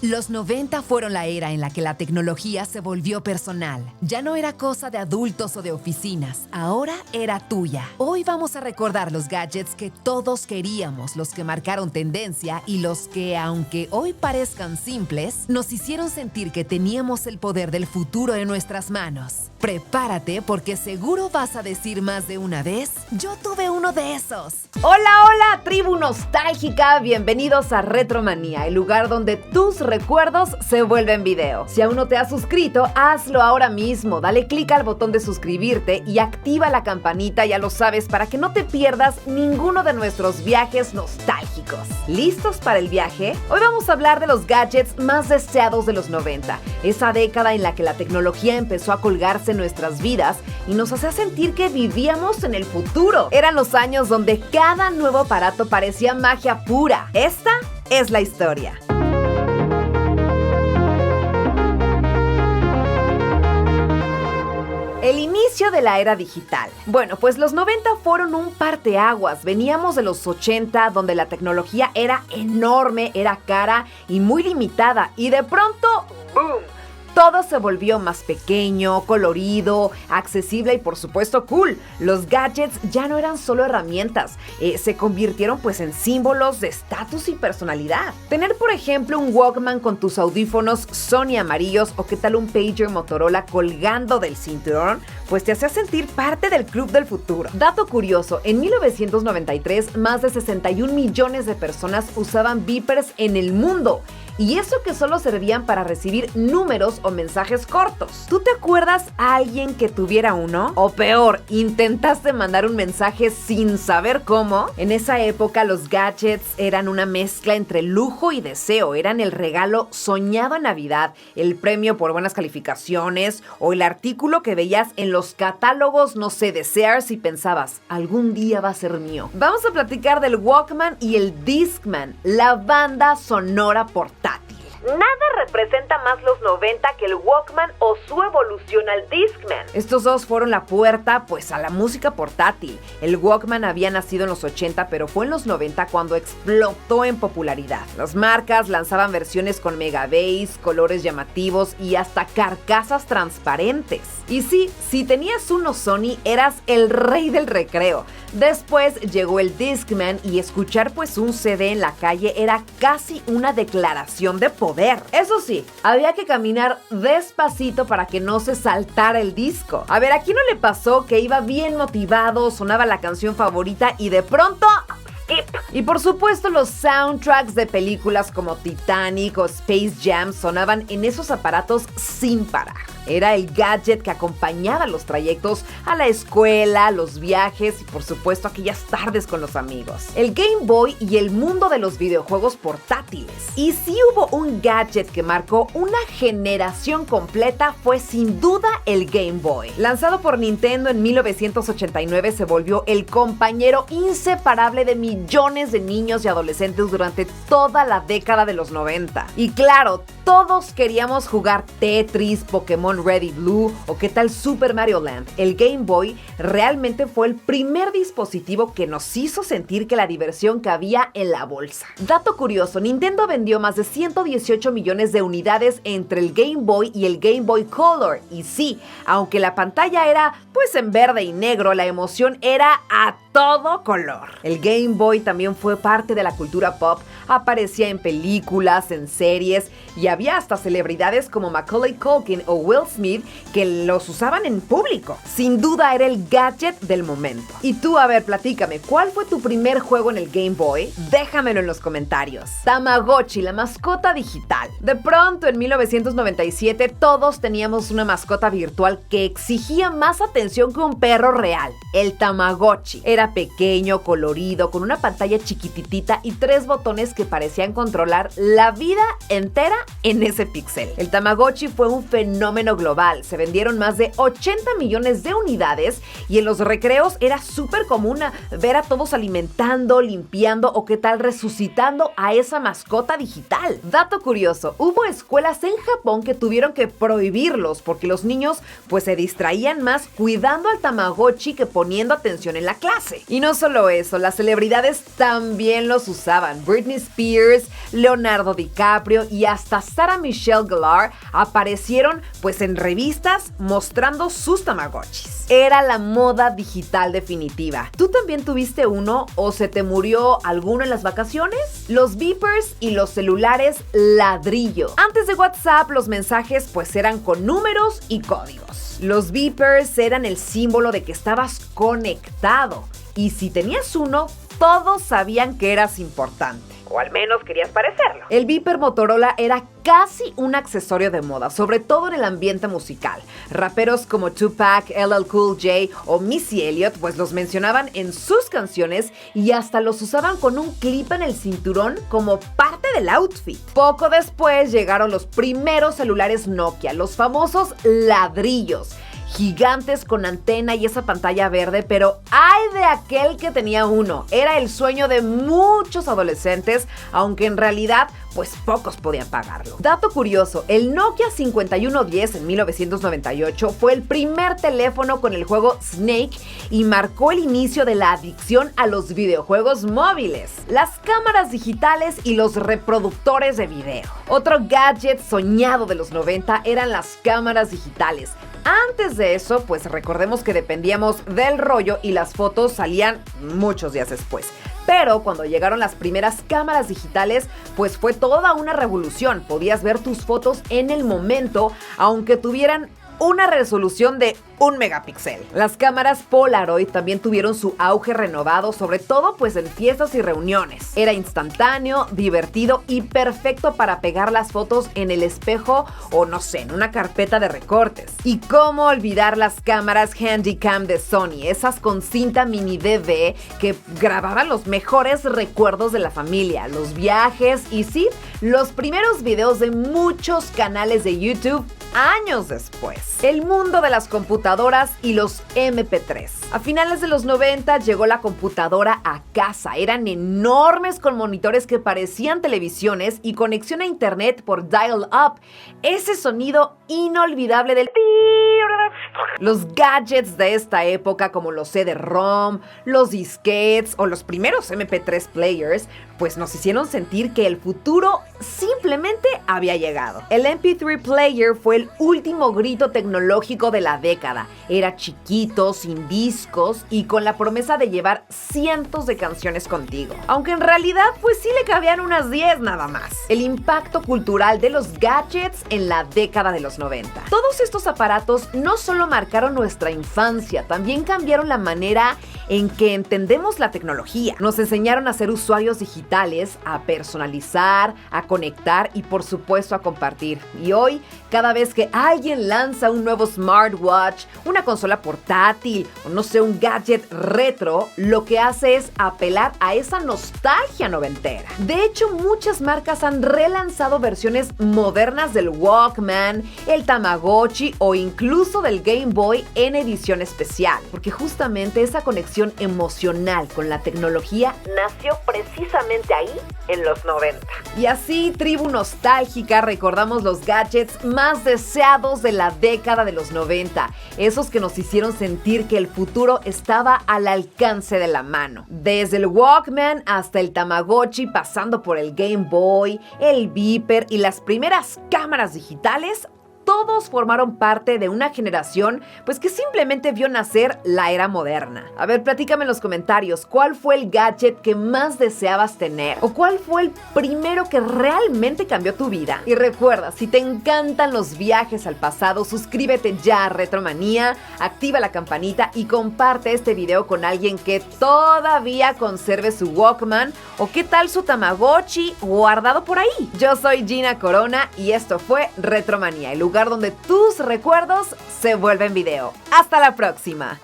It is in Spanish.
Los 90 fueron la era en la que la tecnología se volvió personal. Ya no era cosa de adultos o de oficinas, ahora era tuya. Hoy vamos a recordar los gadgets que todos queríamos, los que marcaron tendencia y los que, aunque hoy parezcan simples, nos hicieron sentir que teníamos el poder del futuro en nuestras manos. Prepárate porque seguro vas a decir más de una vez, yo tuve uno de esos. Hola, tribu nostálgica, bienvenidos a Retromanía, el lugar donde tus recuerdos se vuelven video. Si aún no te has suscrito, hazlo ahora mismo, dale clic al botón de suscribirte y activa la campanita, ya lo sabes, para que no te pierdas ninguno de nuestros viajes nostálgicos. ¿Listos para el viaje? Hoy vamos a hablar de los gadgets más deseados de los 90, esa década en la que la tecnología empezó a colgarse en nuestras vidas y nos hacía sentir que vivíamos en el futuro. Eran los años donde cada nuevo aparato parecía magia pura. Esta es la historia. El inicio de la era digital. Bueno, pues los 90 fueron un parteaguas. Veníamos de los 80, donde la tecnología era enorme, era cara y muy limitada. Y de pronto, ¡boom! Todo se volvió más pequeño, colorido, accesible y por supuesto cool. Los gadgets ya no eran solo herramientas, se convirtieron pues en símbolos de estatus y personalidad. Tener por ejemplo un Walkman con tus audífonos Sony amarillos o qué tal un pager Motorola colgando del cinturón, pues te hacía sentir parte del club del futuro. Dato curioso, en 1993 más de 61 millones de personas usaban beepers en el mundo. Y eso que solo servían para recibir números o mensajes cortos. ¿Tú te acuerdas a alguien que tuviera uno? O peor, ¿intentaste mandar un mensaje sin saber cómo? En esa época los gadgets eran una mezcla entre lujo y deseo. Eran el regalo soñado en Navidad, el premio por buenas calificaciones o el artículo que veías en los catálogos, no sé, de Sears y pensabas, algún día va a ser mío. Vamos a platicar del Walkman y el Discman, la banda sonora portátil. Nada representa más los 90 que el Walkman o su evolución al Discman. Estos dos fueron la puerta pues a la música portátil. El Walkman había nacido en los 80, pero fue en los 90 cuando explotó en popularidad. Las marcas lanzaban versiones con mega bass, colores llamativos y hasta carcasas transparentes. Y sí, si tenías uno Sony, eras el rey del recreo. Después llegó el Discman y escuchar pues un CD en la calle era casi una declaración de poder. Eso sí, había que caminar despacito para que no se saltara el disco. A ver, ¿a quién no le pasó que iba bien motivado, sonaba la canción favorita y de pronto... Y por supuesto los soundtracks de películas como Titanic o Space Jam sonaban en esos aparatos sin parar. Era el gadget que acompañaba los trayectos a la escuela, los viajes y por supuesto aquellas tardes con los amigos. El Game Boy y el mundo de los videojuegos portátiles. Y si hubo un gadget que marcó una generación completa fue sin duda el Game Boy. Lanzado por Nintendo en 1989 se volvió el compañero inseparable de millones de niños y adolescentes durante toda la década de los 90. Y claro, todos queríamos jugar Tetris, Pokémon Red y Blue o qué tal Super Mario Land. El Game Boy realmente fue el primer dispositivo que nos hizo sentir que la diversión cabía en la bolsa. Dato curioso, Nintendo vendió más de 118 millones de unidades entre el Game Boy y el Game Boy Color. Y sí, aunque la pantalla era pues en verde y negro, la emoción era a todo color. El Game Boy también fue parte de la cultura pop, aparecía en películas, en series y había hasta celebridades como Macaulay Culkin o Will Smith que los usaban en público. Sin duda era el gadget del momento. Y tú, a ver, platícame, ¿cuál fue tu primer juego en el Game Boy? Déjamelo en los comentarios. Tamagotchi, la mascota digital. De pronto, en 1997, todos teníamos una mascota virtual que exigía más atención que un perro real. El Tamagotchi. Era pequeño, colorido, con una pantalla chiquititita y 3 botones que parecían controlar la vida entera en ese píxel. El Tamagotchi fue un fenómeno global. Se vendieron más de 80 millones de unidades y en los recreos era súper común ver a todos alimentando, limpiando o qué tal resucitando a esa mascota digital. Dato curioso, hubo escuelas en Japón que tuvieron que prohibirlos porque los niños pues se distraían más cuidando cuidando al Tamagotchi que poniendo atención en la clase. Y no solo eso, las celebridades también los usaban. Britney Spears, Leonardo DiCaprio y hasta Sarah Michelle Gellar aparecieron pues en revistas mostrando sus Tamagotchis. Era la moda digital definitiva. ¿Tú también tuviste uno o se te murió alguno en las vacaciones? Los beepers y los celulares ladrillo. Antes de WhatsApp, los mensajes pues eran con números y códigos. Los beepers eran el símbolo de que estabas conectado. Y si tenías uno, todos sabían que eras importante. O al menos querías parecerlo. El beeper Motorola era casi un accesorio de moda, sobre todo en el ambiente musical. Raperos como Tupac, LL Cool J o Missy Elliott pues los mencionaban en sus canciones y hasta los usaban con un clip en el cinturón como parte del outfit. Poco después llegaron los primeros celulares Nokia, los famosos ladrillos. Gigantes con antena y esa pantalla verde, pero ¡ay de aquel que tenía uno! Era el sueño de muchos adolescentes, aunque en realidad pues pocos podían pagarlo. Dato curioso, el Nokia 5110 en 1998 fue el primer teléfono con el juego Snake y marcó el inicio de la adicción a los videojuegos móviles, las cámaras digitales y los reproductores de video. Otro gadget soñado de los 90 eran las cámaras digitales. Antes de eso, pues recordemos que dependíamos del rollo y las fotos salían muchos días después. Pero cuando llegaron las primeras cámaras digitales, pues fue toda una revolución. Podías ver tus fotos en el momento, aunque tuvieran una resolución de 1 megapíxel. Las cámaras Polaroid también tuvieron su auge renovado, sobre todo pues en fiestas y reuniones. Era instantáneo, divertido y perfecto para pegar las fotos en el espejo o no sé, en una carpeta de recortes. Y cómo olvidar las cámaras Handycam de Sony, esas con cinta mini DV que grababan los mejores recuerdos de la familia, los viajes y sí, los primeros videos de muchos canales de YouTube años después. El mundo de las computadoras y los MP3. A finales de los 90 llegó la computadora a casa. Eran enormes con monitores que parecían televisiones y conexión a internet por dial-up. Ese sonido inolvidable del... Los gadgets de esta época como los CD-ROM, los disquetes o los primeros MP3 players, pues nos hicieron sentir que el futuro simplemente había llegado. El MP3 player fue el último grito tecnológico de la década. Era chiquito, sin discos y con la promesa de llevar cientos de canciones contigo. Aunque en realidad pues sí le cabían unas 10 nada más. El impacto cultural de los gadgets en la década de los 90. Todos estos aparatos no solo marcaron nuestra infancia, también cambiaron la manera en que entendemos la tecnología. Nos enseñaron a ser usuarios digitales, a personalizar, a conectar y por supuesto a compartir. Y hoy, cada vez que alguien lanza un nuevo smartwatch, una consola portátil o no sé, un gadget retro, lo que hace es apelar a esa nostalgia noventera. De hecho, muchas marcas han relanzado versiones modernas del Walkman, el Tamagotchi o incluso del Game Boy en edición especial, porque justamente esa conexión emocional con la tecnología nació precisamente ahí en los 90. Y así, tribu nostálgica, recordamos los gadgets más deseados de la década de los 90, esos que nos hicieron sentir que el futuro estaba al alcance de la mano. Desde el Walkman hasta el Tamagotchi, pasando por el Game Boy, el Beeper y las primeras cámaras digitales, todos formaron parte de una generación pues que simplemente vio nacer la era moderna. A ver, platícame en los comentarios, ¿cuál fue el gadget que más deseabas tener? ¿O cuál fue el primero que realmente cambió tu vida? Y recuerda, si te encantan los viajes al pasado, suscríbete ya a Retromanía, activa la campanita y comparte este video con alguien que todavía conserve su Walkman o qué tal su Tamagotchi guardado por ahí. Yo soy Gina Corona y esto fue Retromanía, el lugar donde tus recuerdos se vuelven video. ¡Hasta la próxima!